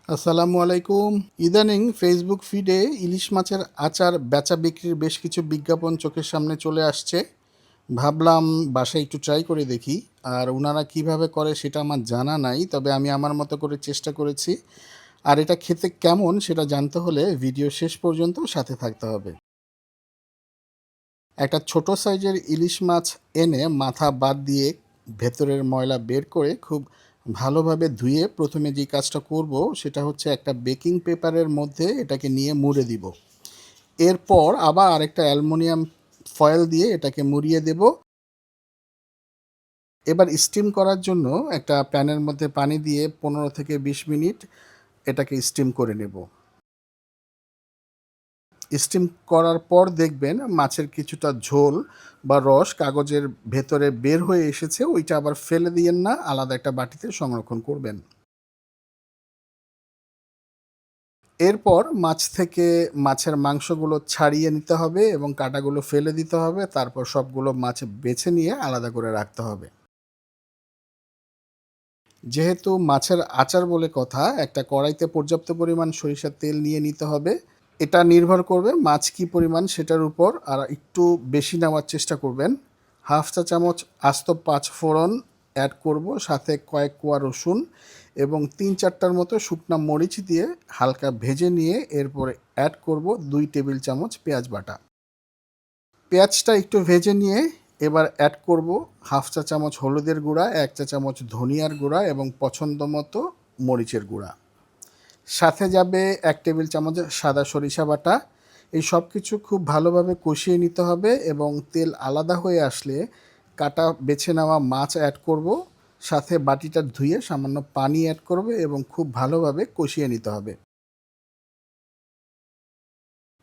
আসসালামু আলাইকুম। ইদানিং ফেসবুক ফিডে ইলিশ মাছের আচার বেচা বিক্রির বেশ কিছু বিজ্ঞাপন চোখের সামনে চলে আসছে। ভাবলাম বাসায় একটু ট্রাই করে দেখি। আর ওনারা কিভাবে করে সেটা আমার জানা নাই, তবে আমি আমার মতো করে চেষ্টা করেছি। আর এটা খেতে কেমন সেটা জানতে হলে ভিডিও শেষ পর্যন্ত সাথে থাকতে হবে। একটা ছোট সাইজের ইলিশ মাছ এনে মাথা বাদ দিয়ে ভেতরের ময়লা বের করে খুব ভালোভাবে ধুয়ে প্রথমে যে কাজটা করব সেটা হচ্ছে একটা বেকিং পেপারের মধ্যে এটাকে নিয়ে মুড়ে দিব। এরপর আবার আরেকটা অ্যালুমিনিয়াম ফয়েল দিয়ে এটাকে মুড়িয়ে দেব। এবার স্টিম করার জন্য একটা প্যানের মধ্যে পানি দিয়ে 15 থেকে 20 মিনিট এটাকে স্টিম করে নেব। স্টিম করার পর দেখবেন মাছের কিছুটা ঝোল বা রস কাগজের ভেতরে বের হয়ে এসেছে, ওইটা আবার ফেলে দিয়েন না, আলাদা একটা বাটিতে সংরক্ষণ করবেন। এরপর মাছ থেকে মাছের মাংসগুলো ছাড়িয়ে নিতে হবে এবং কাঁটাগুলো ফেলে দিতে হবে। তারপর সবগুলো মাছ বেছে নিয়ে আলাদা করে রাখতে হবে। যেহেতু মাছের আচার বলে কথা, একটা কড়াইতে পর্যাপ্ত পরিমাণ সরিষার তেল নিয়ে নিতে হবে। এটা নির্ভর করবে মাছ কী পরিমাণ সেটার উপর, আর একটু বেশি নেওয়ার চেষ্টা করবেন। হাফ চা চামচ আস্ত পাঁচ ফোড়ন অ্যাড করব, সাথে কয়েক কোয়া রসুন এবং 3-4টার মতো শুকনা মরিচ দিয়ে হালকা ভেজে নিয়ে এরপরে অ্যাড করব 2 টেবিল চামচ পেঁয়াজ বাটা। পেঁয়াজটা একটু ভেজে নিয়ে এবার অ্যাড করব হাফ চা চামচ হলুদের গুঁড়া, 1 চা চামচ ধনিয়ার গুঁড়া এবং পছন্দ মতো মরিচের গুঁড়া। সাথে যাবে 1 টেবিল চামচ সাদা সরিষা বাটা। এই সব কিছু খুব ভালোভাবে কষিয়ে নিতে হবে এবং তেল আলাদা হয়ে আসলে কাটা বেছে নেওয়া মাছ অ্যাড করব, সাথে বাটিটা ধুয়ে সামান্য পানি অ্যাড করব এবং খুব ভালোভাবে কষিয়ে নিতে হবে।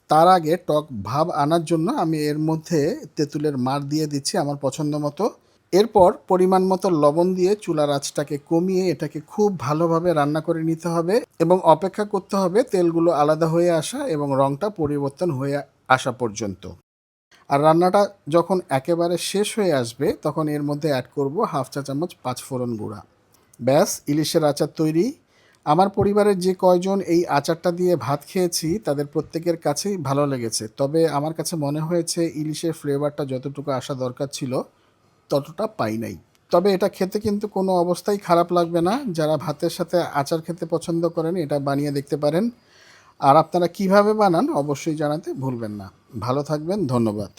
তার আগে টক ভাব আনার জন্য আমি এর মধ্যে তেঁতুলের মার দিয়ে দিচ্ছি আমার পছন্দ মতো। এরপর পরিমাণ মতো লবণ দিয়ে চুলার আঁচটাকে কমিয়ে এটাকে খুব ভালোভাবে রান্না করে নিতে হবে এবং অপেক্ষা করতে হবে তেলগুলো আলাদা হয়ে আসা এবং রঙটা পরিবর্তন হয়ে আসা পর্যন্ত। আর রান্নাটা যখন একেবারে শেষ হয়ে আসবে তখন এর মধ্যে অ্যাড করব হাফ চা চামচ পাঁচফোড়ন গুঁড়া। ব্যাস, ইলিশের আচার তৈরি। আমার পরিবারের যে কয়জন এই আচারটা দিয়ে ভাত খেয়েছি তাদের প্রত্যেকের কাছেই ভালো লেগেছে, তবে আমার কাছে মনে হয়েছে ইলিশের ফ্লেভারটা যতটুকু আসা দরকার ছিল ততটা পাই নাই। তবে এটা খেতে কিন্তু কোনো অবস্থায় খারাপ লাগবে না। যারা ভাতের সাথে আচার খেতে পছন্দ করেন এটা বানিয়ে দেখতে পারেন। আর আপনারা কিভাবে বানান অবশ্যই জানাতে ভুলবেন না। ভালো থাকবেন, ধন্যবাদ।